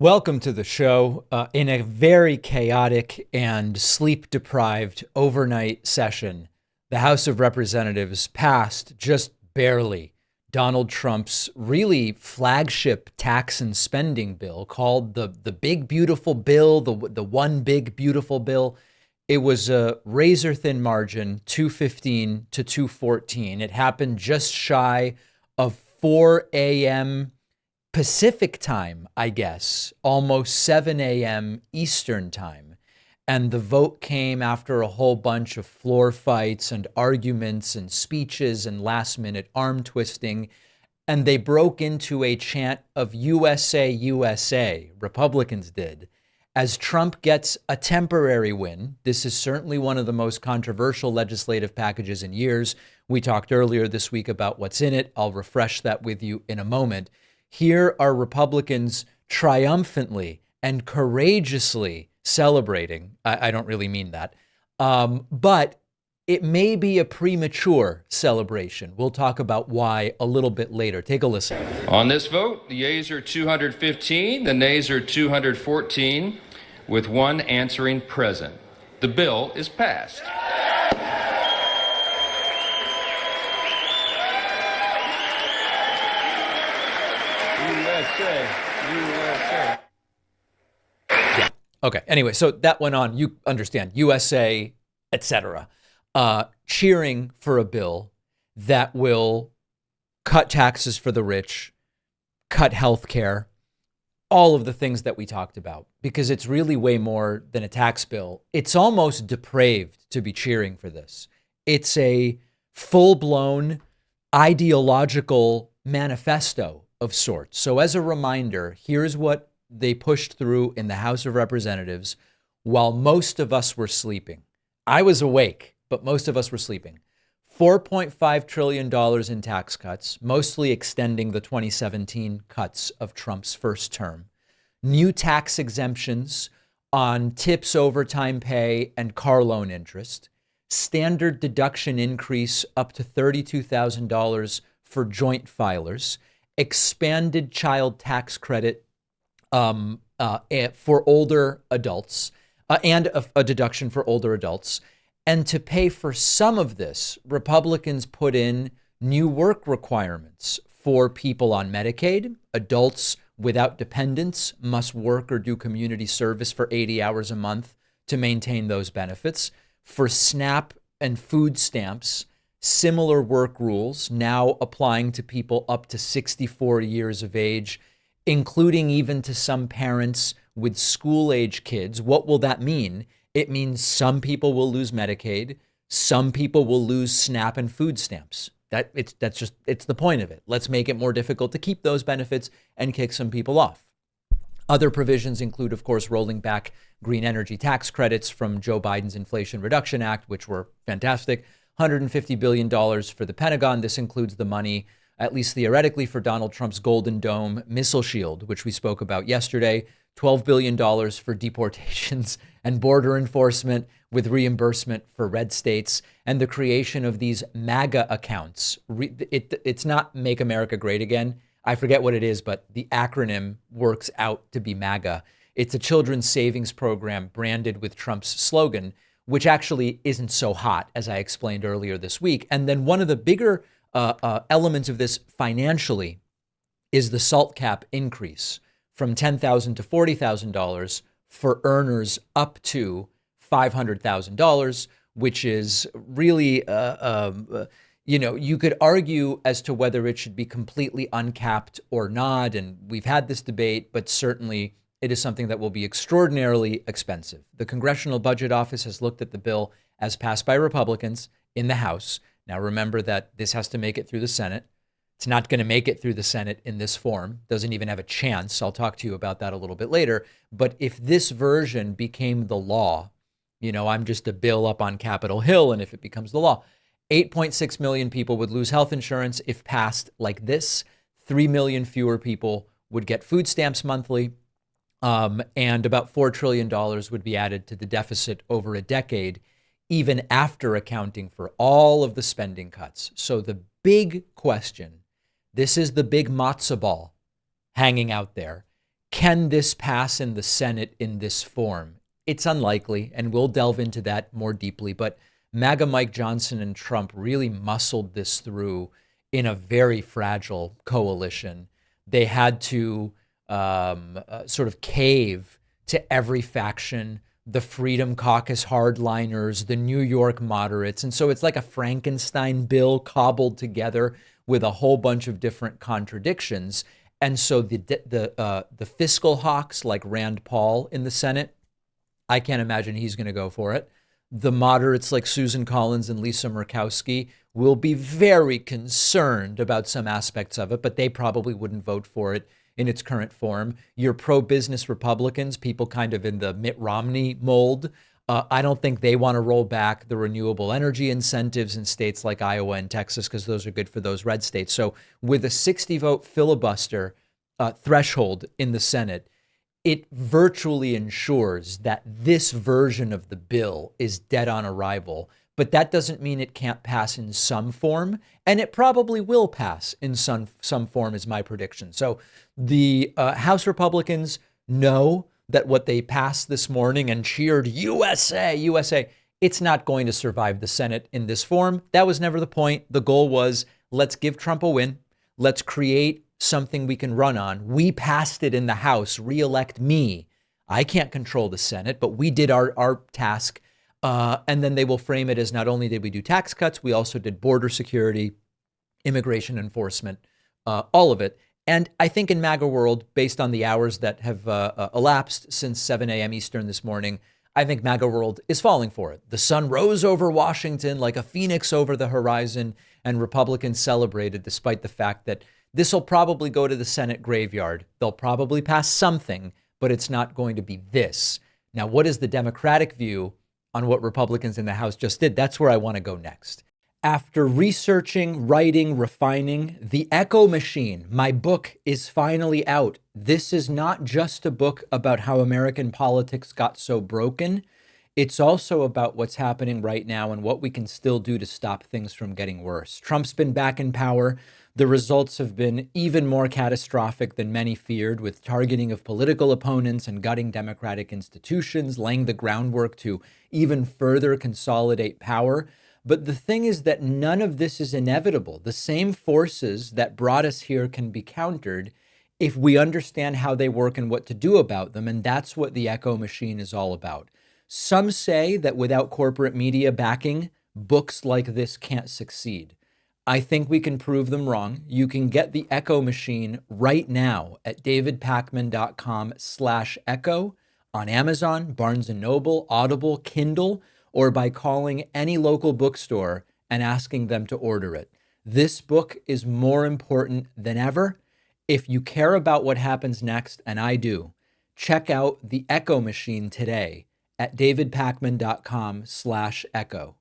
Welcome to the show. In a very chaotic and sleep deprived overnight session, the House of Representatives passed just barely Donald Trump's really flagship tax and spending bill called the Big Beautiful Bill, the One Big Beautiful Bill. It was a razor thin margin, 215 to 214. It happened just shy of 4 a.m. Pacific time, I guess, almost 7 a.m. Eastern time. And the vote came after a whole bunch of floor fights and arguments and speeches and last minute arm twisting. And they broke into a chant of USA, USA, Republicans did, as Trump gets a temporary win. This is certainly one of the most controversial legislative packages in years. We talked earlier this week about what's in it. I'll refresh that with you in a moment. Here are Republicans triumphantly and courageously celebrating. I don't really mean that, but it may be a premature celebration. We'll talk about why a little bit later. Take a listen. On this vote, the yeas are 215, the nays are 214, with one answering present. The bill is passed. USA. Yeah. Okay. Anyway, so that went on. You understand, USA, etc. Cheering for a bill that will cut taxes for the rich, cut health care, all of the things that we talked about, because it's really way more than a tax bill. It's almost depraved to be cheering for this. It's a full-blown ideological manifesto of sorts. So as a reminder, here's what they pushed through in the House of Representatives while most of us were sleeping. I was awake, but most of us were sleeping. $4.5 trillion in tax cuts, mostly extending the 2017 cuts of Trump's first term. New tax exemptions on tips, overtime pay, and car loan interest. Standard deduction increase up to $32,000 for joint filers. Expanded child tax credit for older adults, and a deduction for older adults. And to pay for some of this, Republicans put in new work requirements for people on Medicaid. Adults without dependents must work or do community service for 80 hours a month to maintain those benefits. For SNAP and food stamps, similar work rules now applying to people up to 64 years of age, including even to some parents with school-age kids. What will that mean? It means some people will lose Medicaid, some people will lose SNAP and food stamps. It's the point of it. Let's make it more difficult to keep those benefits and kick some people off. Other provisions include, of course, rolling back green energy tax credits from Joe Biden's Inflation Reduction Act, which were fantastic. $150 billion for the Pentagon. This includes the money, at least theoretically, for Donald Trump's Golden Dome missile shield, which we spoke about yesterday. $12 billion for deportations and border enforcement with reimbursement for red states, and the creation of these MAGA accounts. It's not Make America Great Again. I forget what it is, but the acronym works out to be MAGA. It's a children's savings program branded with Trump's slogan, which actually isn't so hot, as I explained earlier this week. And then one of the bigger elements of this financially is the SALT cap increase from $10,000 to $40,000 for earners up to $500,000, which is really, you could argue as to whether it should be completely uncapped or not. And we've had this debate, but certainly it is something that will be extraordinarily expensive. The Congressional Budget Office has looked at the bill as passed by Republicans in the House. Now, remember that this has to make it through the Senate. It's not going to make it through the Senate in this form. Doesn't even have a chance. I'll talk to you about that a little bit later. But if this version became the law, I'm just a bill up on Capitol Hill, and if it becomes the law, 8.6 million people would lose health insurance if passed like this. 3 million fewer people would get food stamps monthly. And about $4 trillion would be added to the deficit over a decade, even after accounting for all of the spending cuts. So the big question, this is the big matzo ball hanging out there. Can this pass in the Senate in this form? It's unlikely, and we'll delve into that more deeply. But MAGA Mike Johnson and Trump really muscled this through in a very fragile coalition. They had to sort of cave to every faction, the Freedom Caucus hardliners, the New York moderates. And so it's like a Frankenstein bill cobbled together with a whole bunch of different contradictions. And so the fiscal hawks like Rand Paul in the Senate, I can't imagine he's going to go for it. The moderates like Susan Collins and Lisa Murkowski will be very concerned about some aspects of it, but they probably wouldn't vote for it in its current form. Your pro-business Republicans, people kind of in the Mitt Romney mold, I don't think they want to roll back the renewable energy incentives in states like Iowa and Texas because those are good for those red states. So with a 60-vote filibuster threshold in the Senate, it virtually ensures that this version of the bill is dead on arrival. But that doesn't mean it can't pass in some form, and it probably will pass in some form is my prediction. So the House Republicans know that what they passed this morning and cheered USA, USA, it's not going to survive the Senate in this form. That was never the point. The goal was, let's give Trump a win. Let's create something we can run on. We passed it in the House. Reelect me. I can't control the Senate, but we did our task. And then they will frame it as not only did we do tax cuts, we also did border security, immigration enforcement, all of it. And I think in MAGA world, based on the hours that have elapsed since 7 a.m. Eastern this morning, I think MAGA world is falling for it. The sun rose over Washington like a phoenix over the horizon, and Republicans celebrated despite the fact that this will probably go to the Senate graveyard. They'll probably pass something, but it's not going to be this. Now, what is the Democratic view on what Republicans in the House just did? That's where I want to go next. After researching, writing, refining, The Echo Machine, my book, is finally out. This is not just a book about how American politics got so broken. It's also about what's happening right now and what we can still do to stop things from getting worse. Trump's been back in power. The results have been even more catastrophic than many feared, with targeting of political opponents and gutting democratic institutions, laying the groundwork to even further consolidate power. But the thing is that none of this is inevitable. The same forces that brought us here can be countered if we understand how they work and what to do about them. And that's what the Echo Machine is all about. Some say that without corporate media backing, books like this can't succeed. I think we can prove them wrong. You can get the Echo Machine right now at davidpakman.com/echo on Amazon, Barnes & Noble, Audible, Kindle, or by calling any local bookstore and asking them to order it. This book is more important than ever. If you care about what happens next, and I do, check out the Echo Machine today at davidpakman.com/echo.